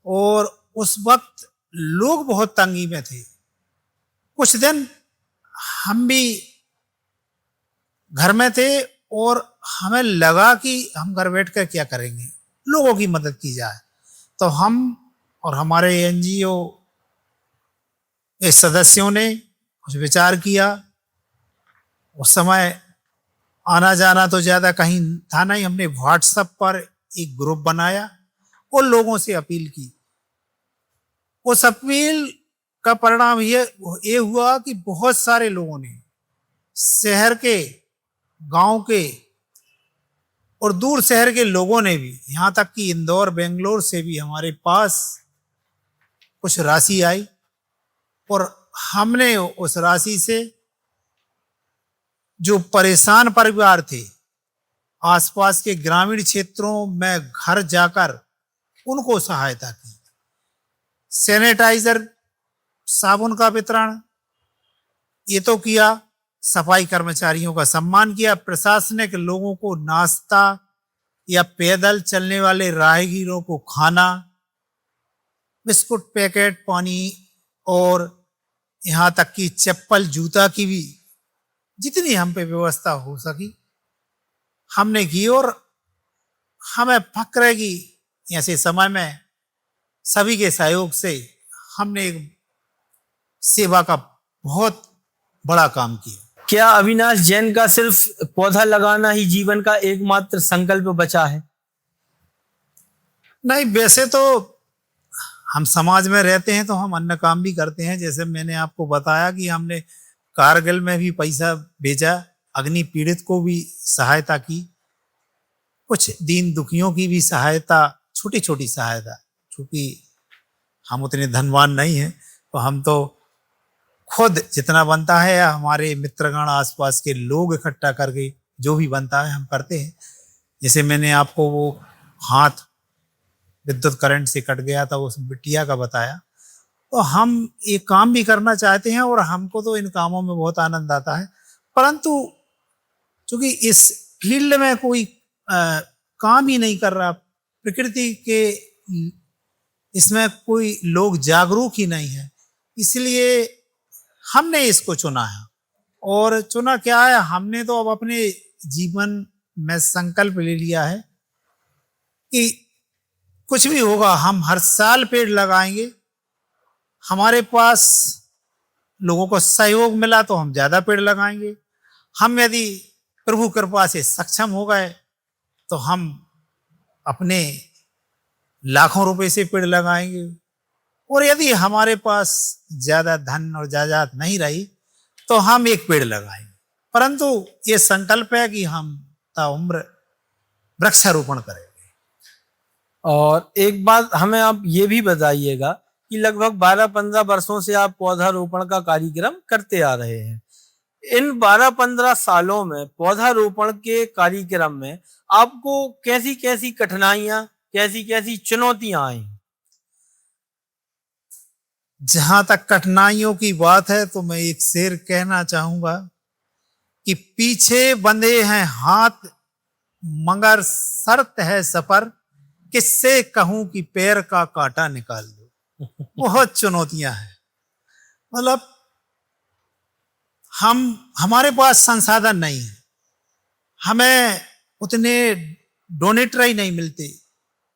और उस वक्त लोग बहुत तंगी में थे। कुछ दिन हम भी घर में थे और हमें लगा कि हम घर बैठकर क्या करेंगे, लोगों की मदद की जाए। तो हम और हमारे एनजीओ के सदस्यों ने कुछ विचार किया। उस समय आना जाना तो ज़्यादा कहीं था नहीं, हमने व्हाट्सएप पर एक ग्रुप बनाया और लोगों से अपील की। उस अपील का परिणाम ये हुआ कि बहुत सारे लोगों ने, शहर के, गांव के और दूर शहर के लोगों ने भी, यहाँ तक कि इंदौर, बेंगलोर से भी हमारे पास कुछ राशि आई, और हमने उस राशि से जो परेशान परिवार थे आसपास के ग्रामीण क्षेत्रों में घर जाकर उनको सहायता की। सैनिटाइजर, साबुन का वितरण ये तो किया, सफाई कर्मचारियों का सम्मान किया, प्रशासनिक लोगों को नाश्ता या पैदल चलने वाले राहगीरों को खाना, बिस्कुट पैकेट, पानी और यहाँ तक कि चप्पल जूता की भी जितनी हम पे व्यवस्था हो सकी हमने की। और हमें फक्र है कि ऐसे समय में सभी के सहयोग से हमने एक सेवा का बहुत बड़ा काम किया। क्या अविनाश जैन का सिर्फ पौधा लगाना ही जीवन का एकमात्र संकल्प बचा है? नहीं, वैसे तो हम समाज में रहते हैं तो हम अन्य काम भी करते हैं। जैसे मैंने आपको बताया कि हमने कारगिल में भी पैसा भेजा, अग्नि पीड़ित को भी सहायता की, कुछ दीन दुखियों की भी सहायता, छोटी छोटी सहायता। चूंकि हम उतने धनवान नहीं हैं तो हम तो खुद जितना बनता है या हमारे मित्रगण आसपास के लोग इकट्ठा करके जो भी बनता है हम करते हैं। जैसे मैंने आपको वो हाथ विद्युत करंट से कट गया था, उस बिटिया का बताया, तो हम एक काम भी करना चाहते हैं और हमको तो इन कामों में बहुत आनंद आता है। परंतु चूंकि इस फील्ड में कोई काम ही नहीं कर रहा, प्रकृति के इसमें कोई लोग जागरूक ही नहीं है, इसलिए हमने इसको चुना है। और चुना क्या है, हमने तो अब अपने जीवन में संकल्प ले लिया है कि कुछ भी होगा हम हर साल पेड़ लगाएंगे। हमारे पास लोगों को सहयोग मिला तो हम ज्यादा पेड़ लगाएंगे। हम यदि प्रभु कृपा से सक्षम हो गए तो हम अपने लाखों रुपए से पेड़ लगाएंगे। और यदि हमारे पास ज्यादा धन और जायदाद नहीं रही तो हम एक पेड़ लगाएंगे। परंतु ये संकल्प है कि हम ताउम्र वृक्षारोपण करेंगे। और एक बात हमें आप ये भी बताइएगा कि लगभग 12-15 वर्षों से आप पौधारोपण का कार्यक्रम करते आ रहे हैं। इन 12-15 सालों में पौधारोपण के कार्यक्रम में आपको कैसी कैसी कठिनाइयां, कैसी कैसी चुनौतियां आई? जहां तक कठिनाइयों की बात है तो मैं एक शेर कहना चाहूंगा कि पीछे बंधे हैं हाथ मगर शर्त है सफर, किससे कहूं कि पैर का कांटा निकाल दो। बहुत चुनौतियां हैं। मतलब हमारे पास संसाधन नहीं है, हमें उतने डोनेटर ही नहीं मिलते।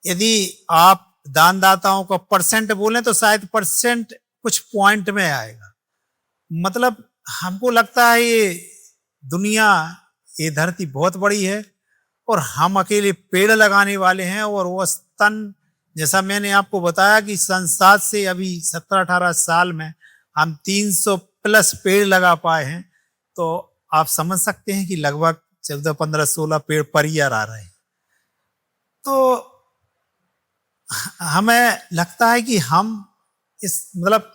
यदि आप दानदाताओं का परसेंट बोलें तो शायद परसेंट कुछ पॉइंट में आएगा। मतलब हमको लगता है ये दुनिया, ये धरती बहुत बड़ी है और हम अकेले पेड़ लगाने वाले हैं। और वो स्तन, जैसा मैंने आपको बताया कि संसार से अभी 17-18 साल में हम 300 प्लस पेड़ लगा पाए हैं, तो आप समझ सकते हैं कि लगभग 14-15-16 पेड़ पर ईयर आ रहे हैं। तो हमें लगता है कि हम मतलब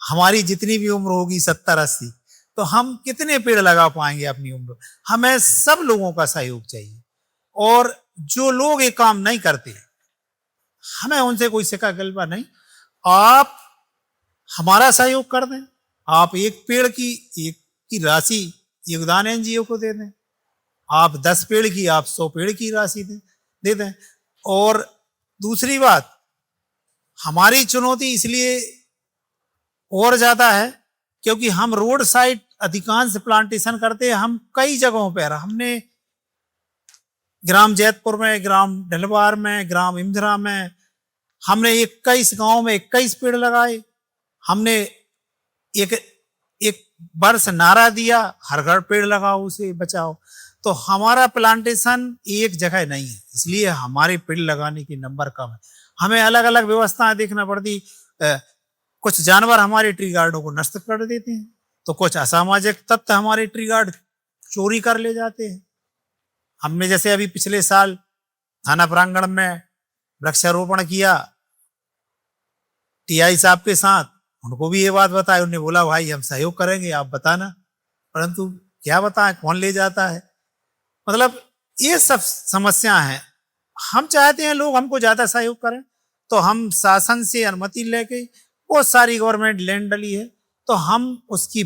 हमारी जितनी भी उम्र होगी 70-80, तो हम कितने पेड़ लगा पाएंगे अपनी उम्र। हमें सब लोगों का सहयोग चाहिए और जो लोग ये काम नहीं करते हमें उनसे कोई शिकायत नहीं। आप हमारा सहयोग कर दें, आप एक पेड़ की राशि योगदान एनजीओ को दे दें, आप 10 पेड़ की, आप 100 पेड़ की राशि दे दें। और दूसरी बात, हमारी चुनौती इसलिए और ज्यादा है क्योंकि हम रोड साइड अधिकांश प्लांटेशन करते हैं। हम कई जगहों पर, हमने ग्राम जैतपुर में, ग्राम ढलवार में, ग्राम इंदिरा में, हमने 21 गांव में 21 पेड़ लगाए। हमने एक वर्ष नारा दिया, हर घर पेड़ लगाओ, उसे बचाओ। तो हमारा प्लांटेशन एक जगह नहीं है, इसलिए हमारे पेड़ लगाने की नंबर कम है। हमें अलग अलग व्यवस्थाएं देखना पड़ती। कुछ जानवर हमारे ट्री गार्डों को नष्ट कर देते हैं, तो कुछ असामाजिक तत्व हमारे ट्री गार्ड चोरी कर ले जाते हैं। हमने जैसे अभी पिछले साल थाना प्रांगण में वृक्षारोपण किया टीआई साहब के साथ, उनको भी ये बात बताई। उन्होंने बोला भाई हम सहयोग करेंगे, आप बताना, परंतु क्या बताएं, कौन ले जाता है। मतलब ये सब समस्या है। हम चाहते हैं लोग हमको ज्यादा सहयोग करें, तो हम शासन से अनुमति लेके, बहुत सारी गवर्नमेंट लैंड डली है, तो हम उसकी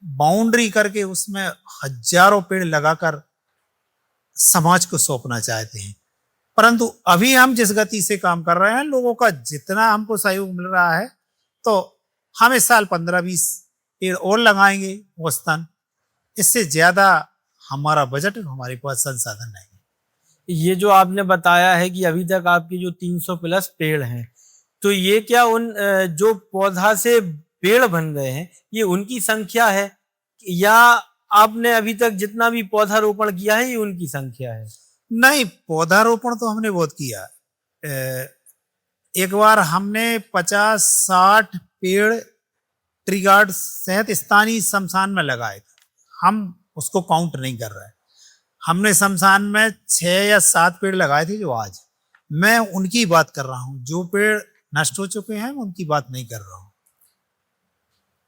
बाउंड्री करके उसमें हजारों पेड़ लगाकर समाज को सौंपना चाहते हैं। परंतु अभी हम जिस गति से काम कर रहे हैं, लोगों का जितना हमको सहयोग मिल रहा है, तो हम इस साल 15-20 पेड़ और लगाएंगे औसतन। इससे ज्यादा हमारा बजट, हमारे पास संसाधन नहीं है। ये जो आपने बताया है कि अभी तक आपके जो 300 प्लस पेड़ हैं, तो ये क्या उन जो पौधा से पेड़ बन गए हैं, ये उनकी संख्या है या आपने अभी तक जितना भी पौधारोपण किया है ये उनकी संख्या है? नहीं, पौधारोपण तो हमने बहुत किया। एक बार हमने 50-60 पेड़ ट्री गार्ड सहित स्थानीय शमशान में लगाए थे। हम उसको काउंट नहीं कर रहे। हमने शमशान में 6 या 7 पेड़ लगाए थे। जो आज मैं उनकी बात कर रहा हूं, जो पेड़ नष्ट हो चुके हैं उनकी बात नहीं कर रहा हूं।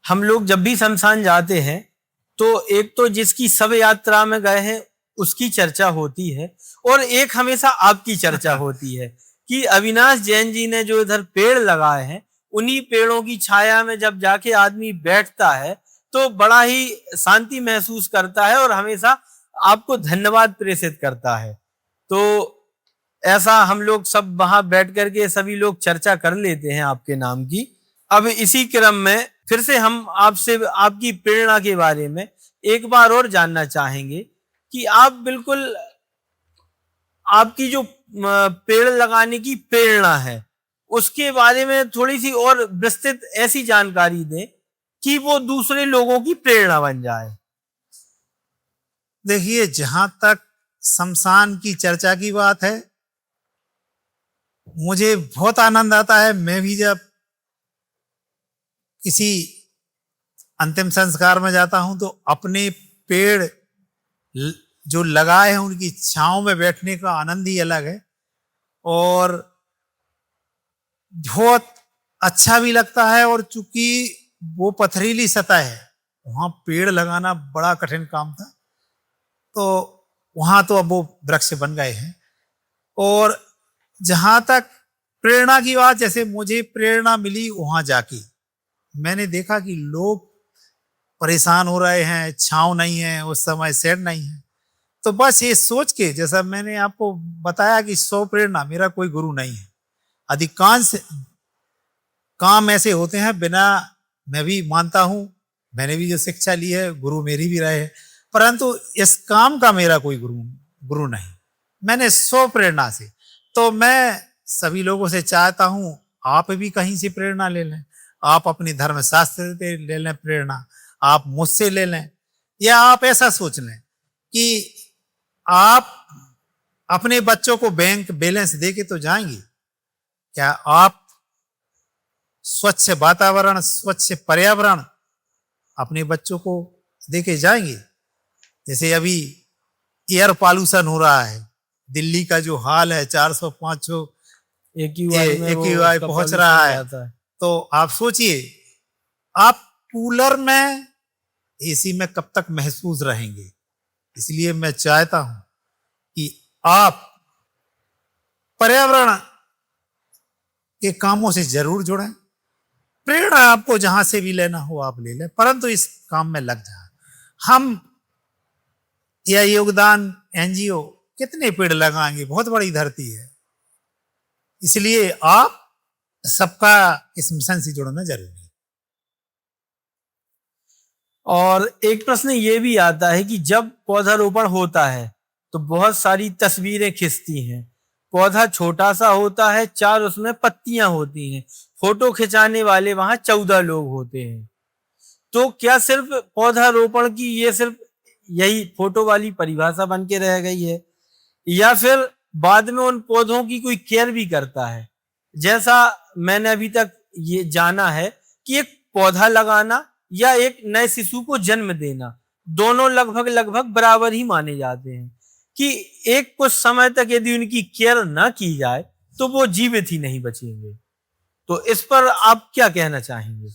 हम लोग जब भी शमशान जाते हैं तो एक तो जिसकी शव यात्रा में गए हैं उसकी चर्चा होती है, और एक हमेशा आपकी चर्चा होती है कि अविनाश जैन जी ने जो इधर पेड़ लगाए हैं, उन्हीं पेड़ों की छाया में जब जाके आदमी बैठता है तो बड़ा ही शांति महसूस करता है और हमेशा आपको धन्यवाद प्रेषित करता है। तो ऐसा हम लोग सब वहां बैठ करके सभी लोग चर्चा कर लेते हैं आपके नाम की। अब इसी क्रम में फिर से हम आपसे आपकी प्रेरणा के बारे में एक बार और जानना चाहेंगे कि आप बिल्कुल आपकी जो पेड़ लगाने की प्रेरणा है उसके बारे में थोड़ी सी और विस्तृत ऐसी जानकारी दें कि वो दूसरे लोगों की प्रेरणा बन जाए। देखिए, जहां तक शमशान की चर्चा की बात है, मुझे बहुत आनंद आता है। मैं भी जब किसी अंतिम संस्कार में जाता हूं तो अपने पेड़ जो लगाए हैं उनकी छांव में बैठने का आनंद ही अलग है, और बहुत अच्छा भी लगता है। और चूंकि वो पथरीली सतह है, वहां पेड़ लगाना बड़ा कठिन काम था, तो वहां तो अब वो वृक्ष बन गए हैं। और जहां तक प्रेरणा की बात, जैसे मुझे प्रेरणा मिली वहां जाके, मैंने देखा कि लोग परेशान हो रहे हैं, छांव नहीं है, उस समय शेड नहीं है। तो बस ये सोच के, जैसा मैंने आपको बताया कि स्व प्रेरणा, मेरा कोई गुरु नहीं है। अधिकांश काम ऐसे होते हैं बिना, मैं भी मानता हूं, मैंने भी जो शिक्षा ली है गुरु मेरी भी रहे हैं, परंतु इस काम का मेरा कोई गुरु नहीं। मैंने स्व प्रेरणा से, तो मैं सभी लोगों से चाहता हूं आप भी कहीं से प्रेरणा ले लें। आप अपने धर्मशास्त्र से ले लें प्रेरणा, आप मुझसे ले लें, या आप ऐसा सोच लें कि आप अपने बच्चों को बैंक बैलेंस दे के तो जाएंगे, क्या आप स्वच्छ वातावरण, स्वच्छ पर्यावरण अपने बच्चों को देके जाएंगे? जैसे अभी एयर पॉल्यूशन हो रहा है, दिल्ली का जो हाल है, 400-500 AQI पहुंच रहा है। तो आप सोचिए, आप कूलर में, एसी में कब तक महसूस रहेंगे? इसलिए मैं चाहता हूं कि आप पर्यावरण के कामों से जरूर जुड़ें। प्रेरणा आपको जहां से भी लेना हो आप ले लें, परंतु इस काम में लग जाए। हम यह योगदान एनजीओ कितने पेड़ लगाएंगे? बहुत बड़ी धरती है, इसलिए आप सबका इस मिशन से जुड़ना जरूरी है। और एक प्रश्न ये भी आता है कि जब पौधारोपण होता है तो बहुत सारी तस्वीरें खिंचती हैं। पौधा छोटा सा होता है, 4 उसमें पत्तियां होती हैं। फोटो खिंचाने वाले वहां 14 लोग होते हैं। तो क्या सिर्फ पौधारोपण की ये सिर्फ यही फोटो वाली परिभाषा बन के रह गई है, या फिर बाद में उन पौधों की कोई केयर भी करता है? जैसा मैंने अभी तक ये जाना है कि एक पौधा लगाना या एक नए शिशु को जन्म देना, दोनों लगभग बराबर ही माने जाते हैं, कि एक कुछ समय तक यदि उनकी केयर ना की जाए तो वो जीवित ही नहीं बचेंगे। तो इस पर आप क्या कहना चाहेंगे?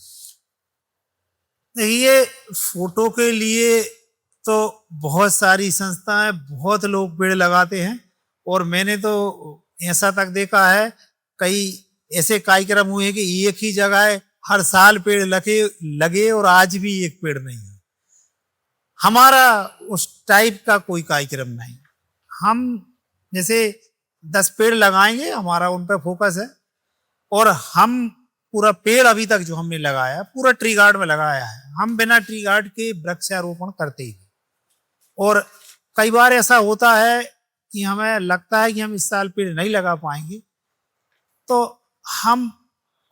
देखिए, फोटो के लिए तो बहुत सारी संस्थाएं, बहुत लोग पेड़ लगाते हैं, और मैंने तो ऐसा तक देखा है, कई ऐसे कार्यक्रम हुए हैं कि एक ही जगह हर साल पेड़ लगे और आज भी एक पेड़ नहीं है। हमारा उस टाइप का कोई कार्यक्रम नहीं। हम जैसे 10 पेड़ लगाएंगे, हमारा उन पर फोकस है। और हम पूरा पेड़ अभी तक जो हमने लगाया पूरा ट्री गार्ड में लगाया है। हम बिना ट्री गार्ड के वृक्षारोपण करते ही। और कई बार ऐसा होता है कि हमें लगता है कि हम इस साल पेड़ नहीं लगा पाएंगे, तो हम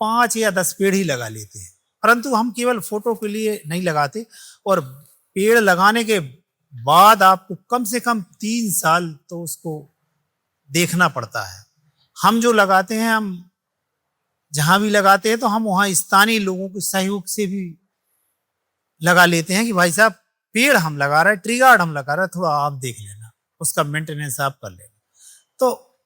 5 या 10 पेड़ ही लगा लेते हैं, परंतु हम केवल फोटो के लिए नहीं लगाते। और पेड़ लगाने के बाद आपको कम से कम 3 साल तो उसको देखना पड़ता है। हम जो लगाते हैं, हम जहां भी लगाते हैं तो हम वहां स्थानीय लोगों के सहयोग से भी लगा लेते हैं कि भाई साहब पेड़ हम लगा रहे हैं, ट्री गार्ड हम लगा रहे हैं, थोड़ा आप देख लेना, उसका मेंटेनेंस आप कर लेना। तो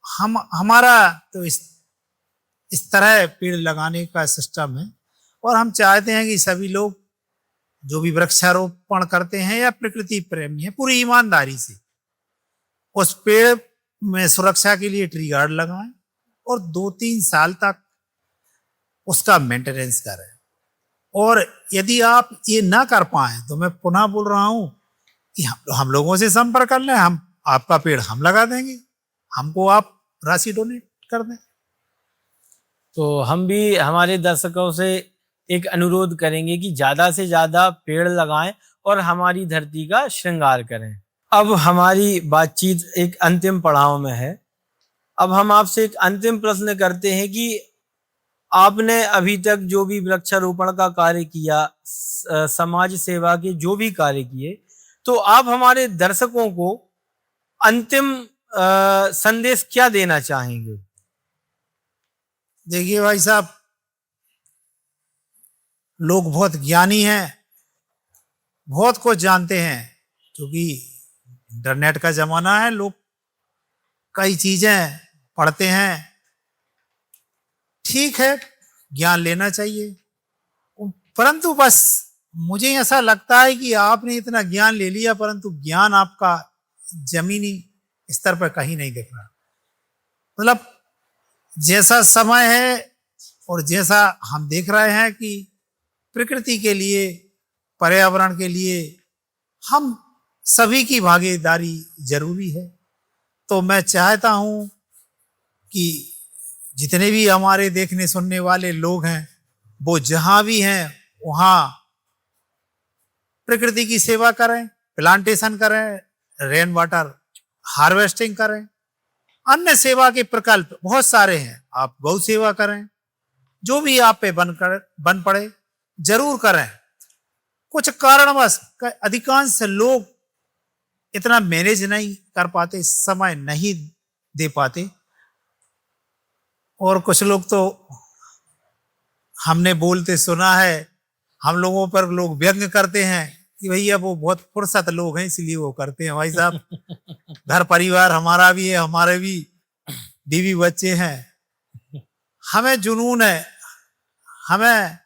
हमारा तो इस तरह पेड़ लगाने का सिस्टम है। और हम चाहते हैं कि सभी लोग जो भी वृक्षारोपण करते हैं या प्रकृति प्रेमी है, पूरी ईमानदारी से उस पेड़ में सुरक्षा के लिए ट्री गार्ड लगाएं और 2-3 साल तक उसका मेंटेनेंस करें। और यदि आप ये ना कर पाए तो मैं पुनः बोल रहा हूं कि हम लोगों से संपर्क कर लें, हम आपका पेड़ हम लगा देंगे, हमको आप राशि डोनेट कर दें। तो हम भी हमारे दर्शकों से एक अनुरोध करेंगे कि ज्यादा से ज्यादा पेड़ लगाएं और हमारी धरती का श्रृंगार करें। अब हमारी बातचीत एक अंतिम पड़ाव में है। अब हम आपसे एक अंतिम प्रश्न करते हैं कि आपने अभी तक जो भी वृक्षारोपण का कार्य किया, समाज सेवा के जो भी कार्य किए, तो आप हमारे दर्शकों को अंतिम संदेश क्या देना चाहेंगे? देखिए भाई साहब, लोग बहुत ज्ञानी हैं, बहुत कुछ जानते हैं, क्योंकि इंटरनेट का जमाना है, लोग कई चीजें पढ़ते हैं। ठीक है, ज्ञान लेना चाहिए, परंतु बस मुझे ऐसा लगता है कि आपने इतना ज्ञान ले लिया, परंतु ज्ञान आपका जमीनी स्तर पर कहीं नहीं दिख रहा। मतलब जैसा समय है और जैसा हम देख रहे हैं कि प्रकृति के लिए, पर्यावरण के लिए हम सभी की भागीदारी जरूरी है। तो मैं चाहता हूं कि जितने भी हमारे देखने सुनने वाले लोग हैं, वो जहां भी हैं वहां प्रकृति की सेवा करें, प्लांटेशन करें, रेन वाटर हार्वेस्टिंग करें। अन्य सेवा के प्रकल्प बहुत सारे हैं, आप गौ सेवा करें, जो भी आप पे बन पड़े जरूर करें। कुछ कारणवश अधिकांश लोग इतना मैनेज नहीं कर पाते, समय नहीं दे पाते, और कुछ लोग तो हमने बोलते सुना है, हम लोगों पर लोग व्यंग करते हैं कि भैया वो बहुत फुर्सत लोग हैं इसलिए वो करते हैं। भाई साहब, घर परिवार हमारा भी है, हमारे भी बीवी बच्चे हैं, हमें जुनून है, हमें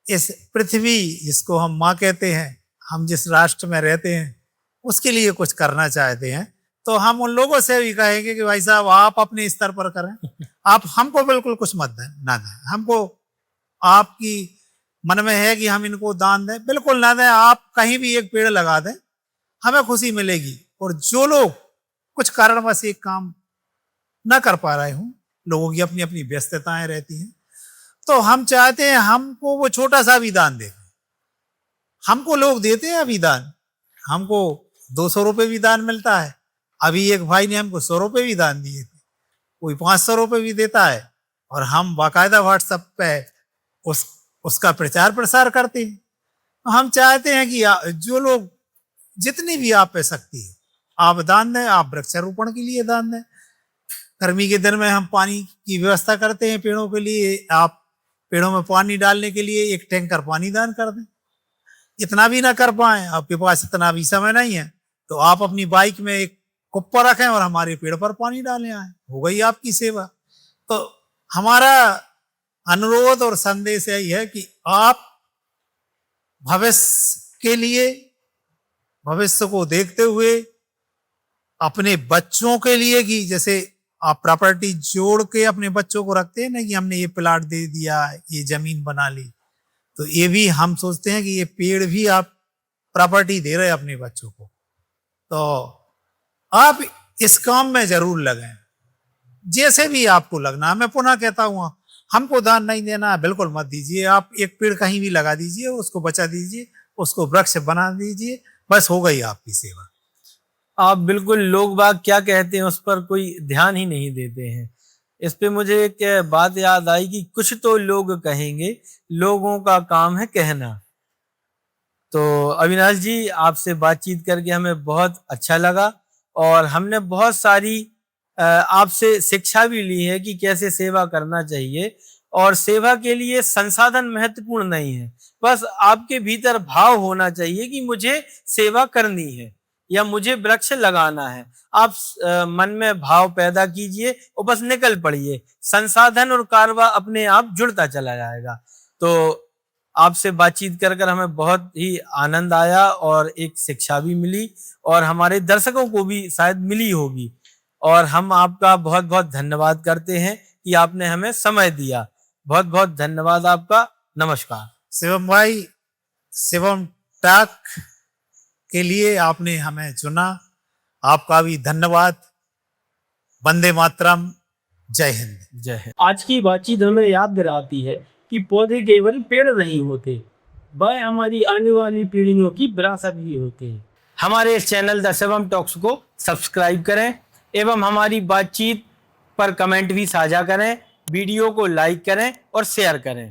इस पृथ्वी जिसको हम माँ कहते हैं, हम जिस राष्ट्र में रहते हैं उसके लिए कुछ करना चाहते हैं। तो हम उन लोगों से भी कहेंगे कि भाई साहब आप अपने स्तर पर करें, आप हमको बिल्कुल कुछ मत दें, ना दें। हमको आपकी मन में है कि हम इनको दान दें, बिल्कुल ना दें। आप कहीं भी एक पेड़ लगा दें, हमें खुशी मिलेगी। और जो लोग कुछ कारणवश एक काम ना कर पा रहे हों, लोगों की अपनी अपनी व्यस्तताएं रहती हैं, तो हम चाहते हैं हमको वो छोटा सा भी दान दे। हमको लोग देते हैं अभी दान, हमको 200 रुपये भी दान मिलता है। अभी एक भाई ने हमको 100 रुपये भी दान दिए थे, कोई 500 रुपये भी देता है, और हम बाकायदा व्हाट्सएप पे उसका प्रचार प्रसार करते हैं। हम चाहते हैं कि जो लोग जितनी भी आप पे शक्ति है आप दान दें। आप वृक्षारोपण के लिए दान दें। गर्मी के दिन में हम पानी की व्यवस्था करते हैं पेड़ों के लिए, आप पेड़ों में पानी डालने के लिए एक टैंकर पानी दान कर दें। इतना भी ना कर पाए, आपके पास इतना भी समय नहीं है, तो आप अपनी बाइक में एक कुप्पा रखें और हमारे पेड़ पर पानी डालें आए, हो गई आपकी सेवा। तो हमारा अनुरोध और संदेश यही है कि आप भविष्य के लिए, भविष्य को देखते हुए अपने बच्चों के लिए, कि जैसे आप प्रॉपर्टी जोड़ के अपने बच्चों को रखते हैं ना, कि हमने ये प्लाट दे दिया, ये जमीन बना ली, तो ये भी हम सोचते हैं कि ये पेड़ भी आप प्रॉपर्टी दे रहे हैं अपने बच्चों को। तो आप इस काम में जरूर लगें, जैसे भी आपको लगना। मैं पुनः कहता हूँ, हमको दान नहीं देना, बिल्कुल मत दीजिए। आप एक पेड़ कहीं भी लगा दीजिए, उसको बचा दीजिए, उसको वृक्ष बना दीजिए, बस हो गई आपकी सेवा। आप बिल्कुल, लोग बाग क्या कहते हैं उस पर कोई ध्यान ही नहीं देते हैं। इस पे मुझे एक बात याद आई कि कुछ तो लोग कहेंगे, लोगों का काम है कहना। तो अविनाश जी, आपसे बातचीत करके हमें बहुत अच्छा लगा, और हमने बहुत सारी आपसे शिक्षा भी ली है कि कैसे सेवा करना चाहिए। और सेवा के लिए संसाधन महत्वपूर्ण नहीं है, बस आपके भीतर भाव होना चाहिए कि मुझे सेवा करनी है या मुझे वृक्ष लगाना है। आप मन में भाव पैदा कीजिए और बस निकल पड़िए, संसाधन और कारवा अपने आप जुड़ता चला जाएगा। तो आपसे बातचीत कर कर हमें बहुत ही आनंद आया और एक शिक्षा भी मिली, और हमारे दर्शकों को भी शायद मिली होगी। और हम आपका बहुत बहुत धन्यवाद करते हैं कि आपने हमें समय दिया। बहुत बहुत धन्यवाद आपका। नमस्कार। शिवम भाई, शिवम टॉक के लिए आपने हमें चुना, आपका भी धन्यवाद। वंदे मातरम। जय हिंद। जय हिंद। आज की बातचीत हमें याद दिलाती है कि पौधे केवल पेड़ नहीं होते, वह हमारी आने वाली पीढ़ियों की विरासत भी होते हैं। हमारे इस चैनल द शिवम टॉक्स को सब्सक्राइब करें एवं हमारी बातचीत पर कमेंट भी साझा करें, वीडियो को लाइक करें और शेयर करें।